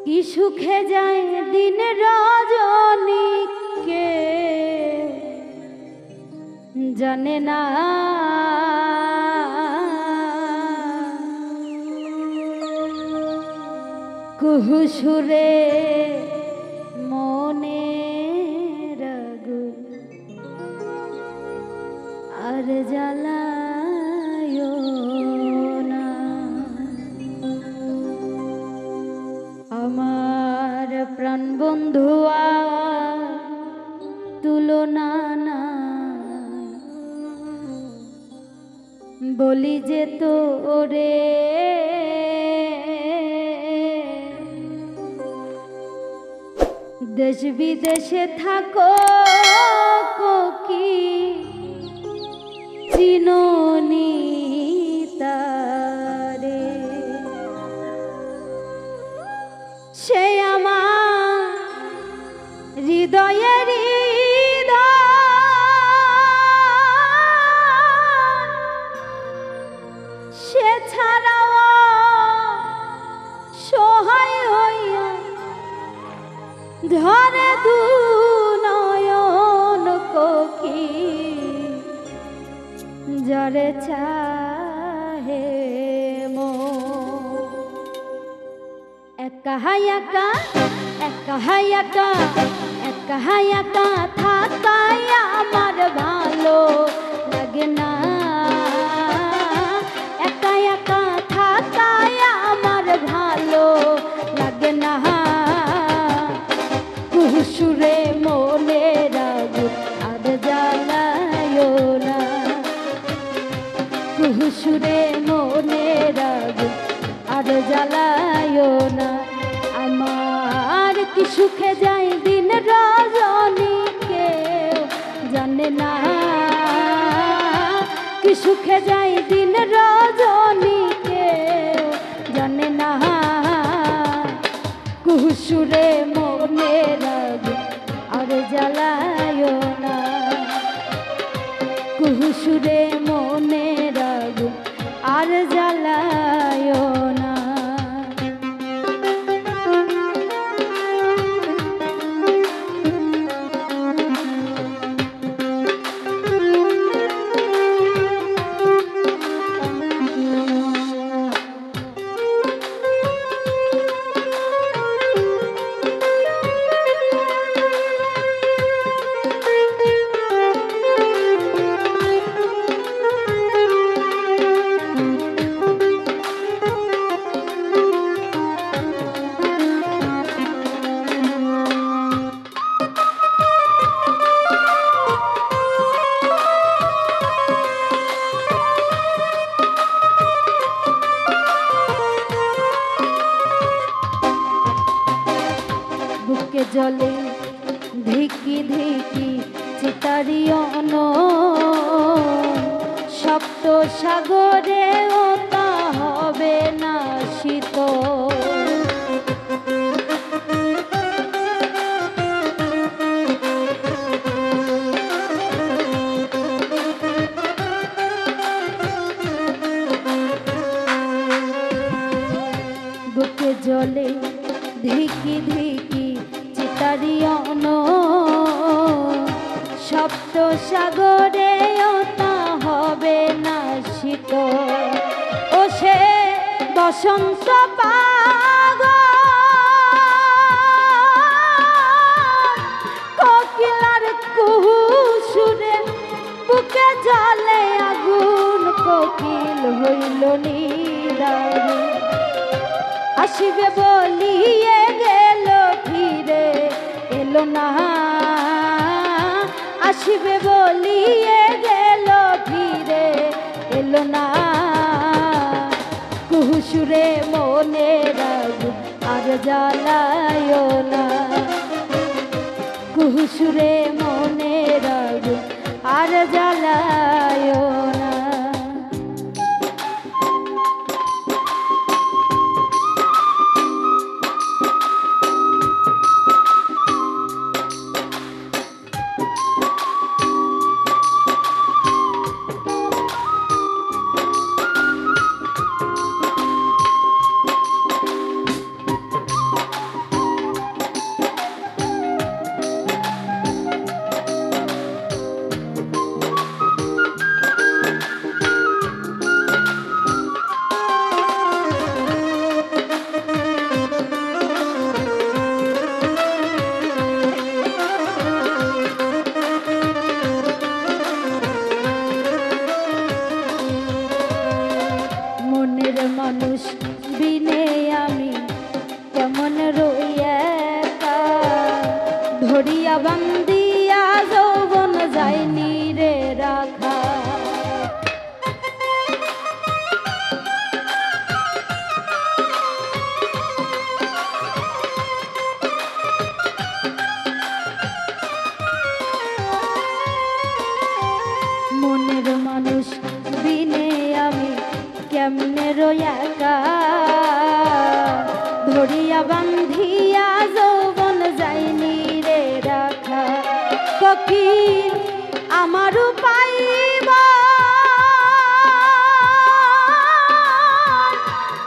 কি সুখে যায় দিন রজনী কে জানে না। কুহু সুরে মনে রাগু আর জ্বালায় না। আমার প্রাণ বন্ধুয়া তুলনা না বলি যে তোরে দেশ বিদেশে থাকো কি চিনোনি তারে। সে আমার হৃদয়ের সে ছাড়াও সহায় হইয়া ধরে দু নয়ন কোকি জরে চাহে মো। একা একা একা একা একা একা থাকাই আমার ভালো লাগে না। একা একা থাকাই আমার ভালো লাগে না। সুরে মনে রাগু আর জ্বালায় না। সুরে মনে রাগু আর জ্বালায় না। আমার কি সুখে যায় দিন রজনী কেউ জানে না। কি সুখে যায় দিন রজনী কেউ জানে না। কুহুসুরে মনে রাগু আর জ্বালায় না। কুহুসুরে মনে রাগু আর জ্বালায় না। বুকে জলে ধিকি ধিকি চিতারিয়ন সপ্ত সাগরেও তা হবে না শীত। বুকে জলে ধিকি ধিকি চিতারিয়ন সপ্ত সাগরেও তা হবে না শীত। ও সে বসন্ত পাগল কোকিলার কুহু সুরে বুকে জলে আগুন কোকিল হইল নিদারুণ। আসিবে বলিয়ে গেল ফিরে এলো না। আসিবে বলিয়ে গেল ফিরে এলো না। কুহুসুরে মনে রাগু আর জ্বালায় না। কুহুসুরে মনে রাগু আর জ্বালায় না। ধরিয়া বান্দিয়া যৌবন যায়নি রে রাখা। মনের মানুষ বিনে আমি কেমনে রয়াকা, ধরিয়া বান্ধিয়া যৌবন যায়নি রে রাখা। ফকির আমারও পাইব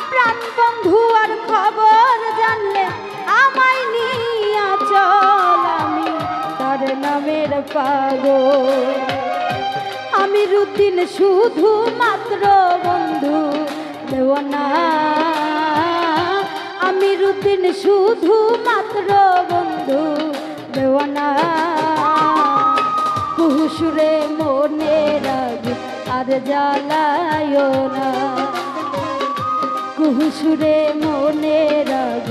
প্রাণ বন্ধু আর খবর জানলে আমায় নিয়া চল, আমি তার নামের পাগল। আমি রুদিন শুধু মাত্র বন্ধু দেওয়ানা, আমি রুদিন শুধু মাত্র বন্ধু দেওয়ানা। কুহুসুরে মনে রাগ আর জ্বালায় না, কুহুসুরে মনে রাগ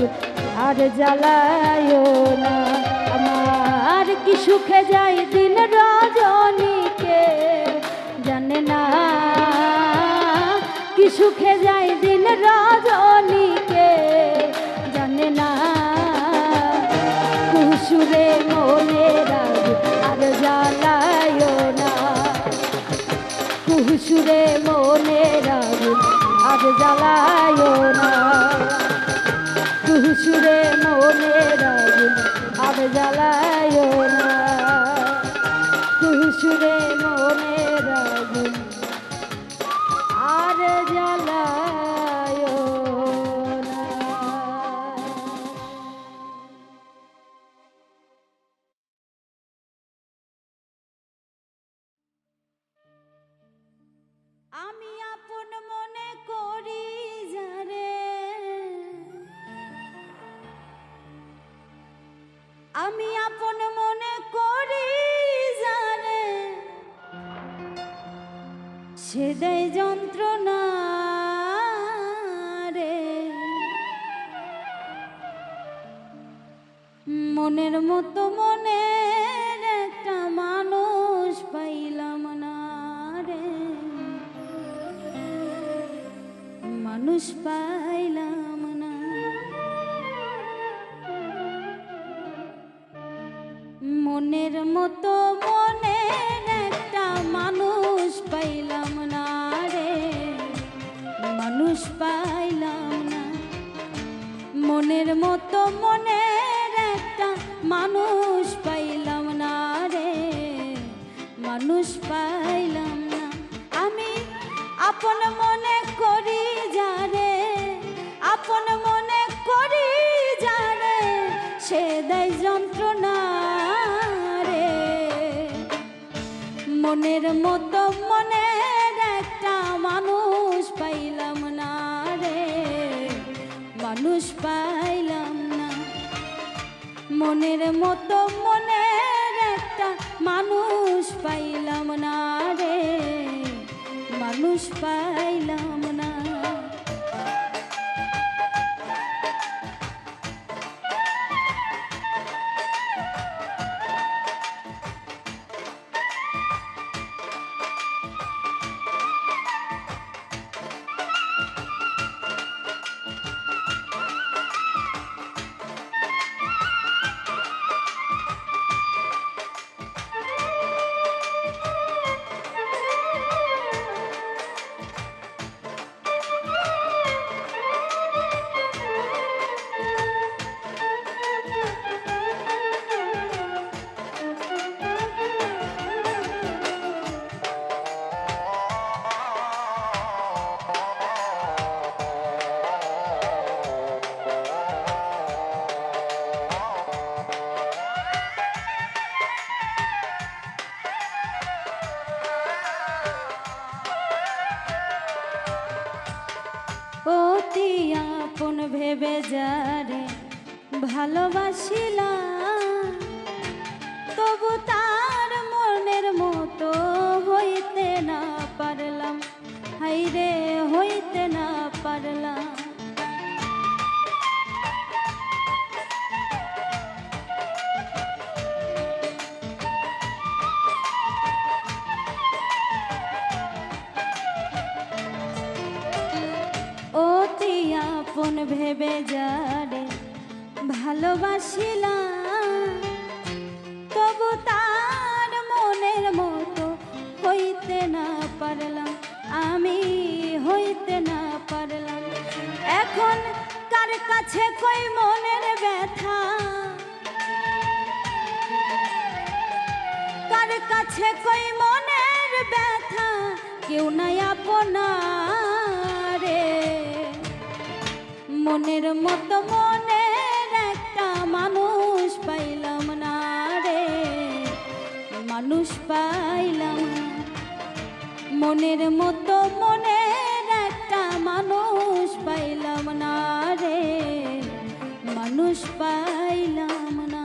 আর জ্বালায় না। আমার কি সুখে যায় দিন রজনীকে জানে না, কি সুখে যায় দিন রজনীকে জানে না। কুহুসুরে মনে রাগ আর জ্বালায় না, কুহুসুরে মনে রাগ আর জ্বালায় না, কুহুসুরে মনে রাগ আর জ্বালায় না, কুহুসুরে মনে রাগ আর জ্বালায় না। আমি আপন মনে করি যারে, আমি আপন মনে করি যারে, সে দেয় যন্ত্রণা রে। মনের মতো মনের একটা মানুষ পাইলাম না রে, মানুষ পাইলাম না। মনের মতো মনের একটা মানুষ পাইলাম না রে, মানুষ পাইলাম না। মনের মতো মনের একটা মানুষ পাইলাম না রে, মানুষ পাইলাম না। আমি আপন মনে করি যারে, আপন মনে করি যারে, সে দেয় যন্ত্রণা রে। মনের মতো মনের একটা মানুষ পাইলাম না রে, মানুষ পাইলাম না। মনের মতো মনের একটা মানুষ পাইলাম না রে, মানুষ পাইলাম না। অতি আপন ভেবে যারে ভালোবাসিলাম, তবু তার মনের মতো হইতে না পারলাম, হাইরে হইতে না পারলাম। ভেবে যারে ভালোবাসিলাম, তবু তার মনের মতো হইতে না পারলাম, আমি হইতে না পারলাম। এখন কার কাছে কই মনের ব্যথা, কার কাছে কই মনের ব্যথা, কেউ নাই আপনারে। মনের মতো মনের একটা মানুষ পাইলাম না রে, মানুষ পাইলাম না। মনের মতো মনের একটা মানুষ পাইলাম না রে, মানুষ পাইলাম না।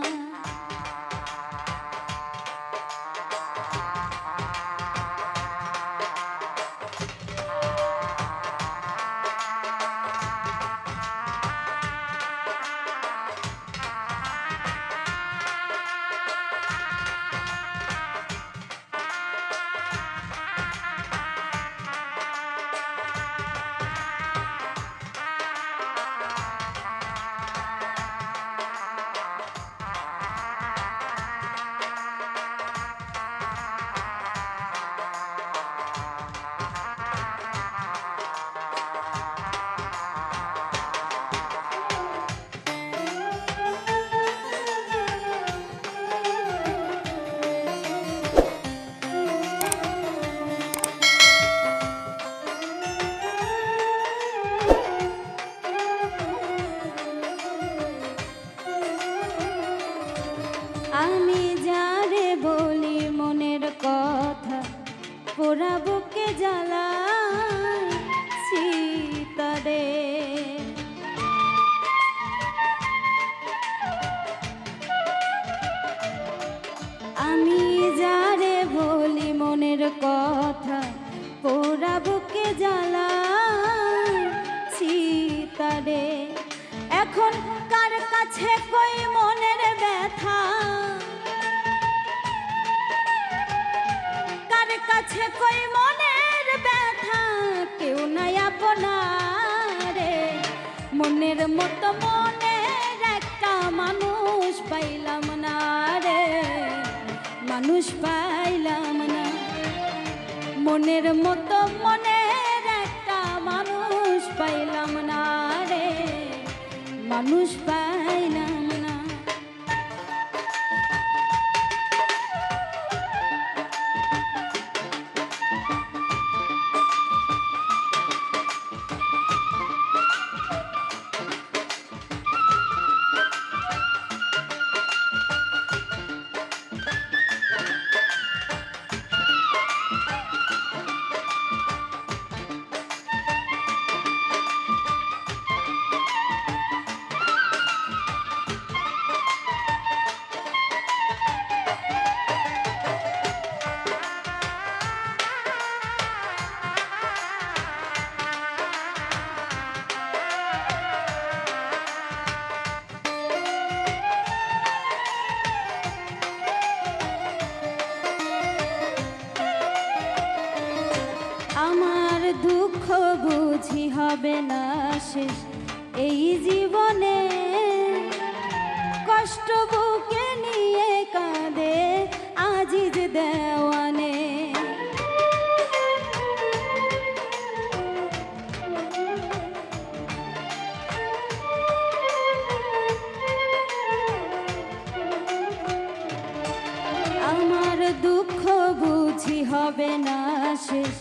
আমি যারে বলি মনের কথা, পোড়া বুকে জ্বালা সীতারে। আমি যারে বলি মনের কথা, পোড়া বুকে জ্বালা সীতারে। এখন কার কাছে কই মনের ব্যথা, কার কাছে কই মনের ব্যথা, কেউ নাই আপনারে। মনের মতো মনের একটা মানুষ পাইলাম না রে, মানুষ পাইলাম না। মনের মতো মনের একটা মানুষ পাইলাম না রে, মানুষ পাইলাম না। আমার দুঃখ বুঝি হবে না শেষ এই জীবনে, কষ্ট বুকে নিয়ে কাঁদে আজিজ দেওয়ানে। আমার দুঃখ বুঝি হবে না শেষ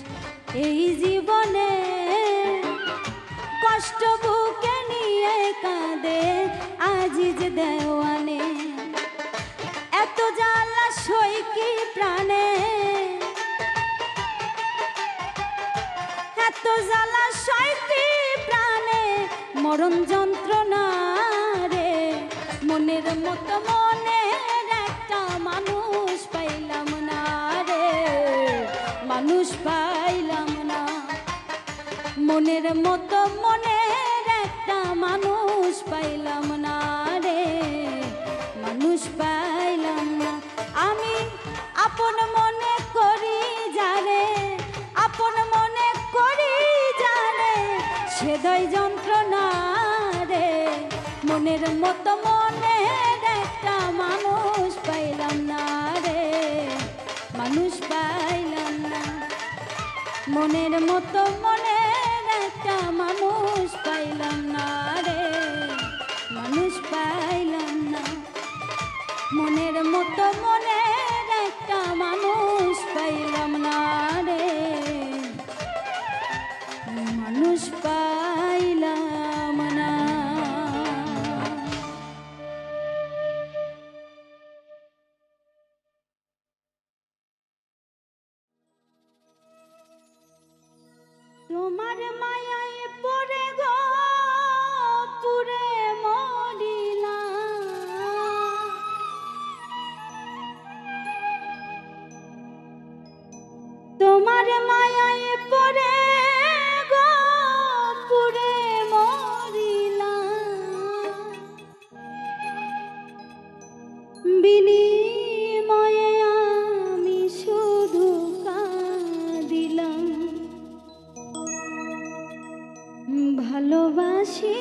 এই জীবনে, কষ্ট বুকে নিয়ে কাঁদে আজিজ দেওয়ানে। এত জ্বালা সই কি প্রাণে, এত জ্বালা সই কি প্রাণে, মরণ যন্ত্রণা রে। মনের মতো মনের একটা মানুষ পাইলাম না রে, মানুষ পাইলাম না। মনের মতো মনের একটা মানুষ পাইলাম না রে, মানুষ পাইলাম না। আমি আপন মনে করি যারে, আপন মনে করি যারে, সেদয় যন্ত্রণা রে। মনের মতো মনের একটা মানুষ পাইলাম না রে, মানুষ পাইলাম না। মনের মতো মনের একটা মানুষ পাইলাম না রে, মানুষ পাইলাম না। তোমার মায়ায় পড়ে গো পুরে মরিলাম, তোমার মায়ায় পড়ে গো পুরে মরিলাম, বিনিময়ে আমি শুধু কাঁদিলাম, ভালোবাসিলাম,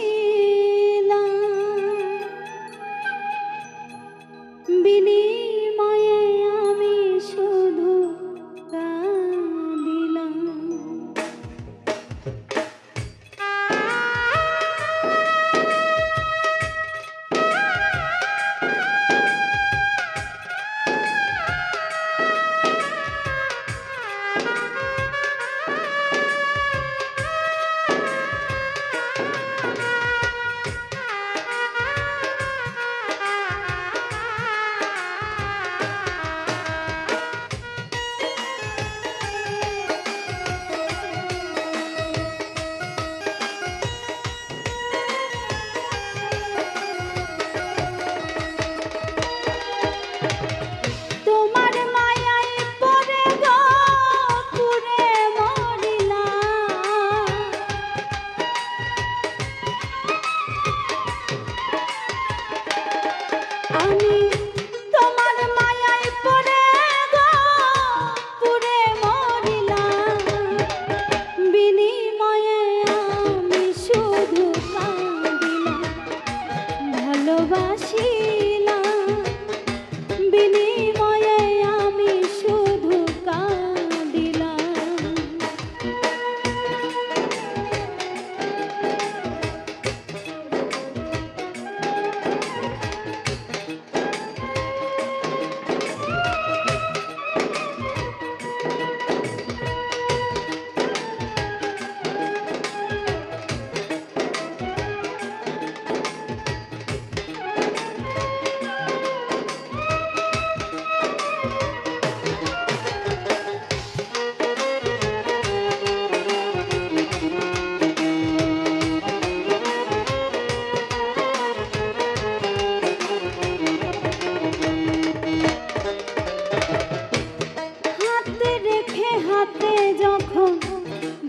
বিনিময়ে আমি শুধু কাঁদিলাম।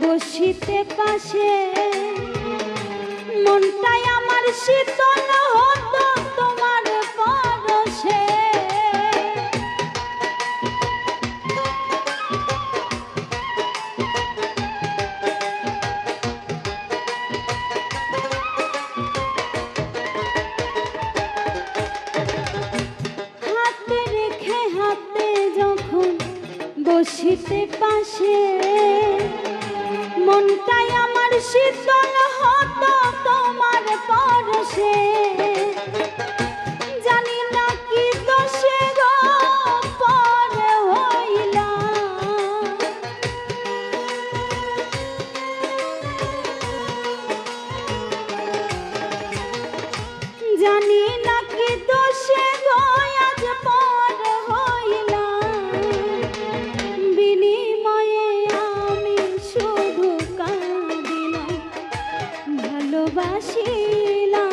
বসিতে পাশে মনটাই আমার শীতল হতো তোমার পরশে, হাতে রেখে হাতে যখন বসিতে পাশে মনটাই আমার শীতল হতো তোমার পরশে, জানি না কি দোষে গো পর হইলাম, জানি না কি দোষে গো আজ পর হইলাম, বিনিময়ে আমি শুধু কাঁদিলাম, ভালোবাসিলাম,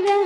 রে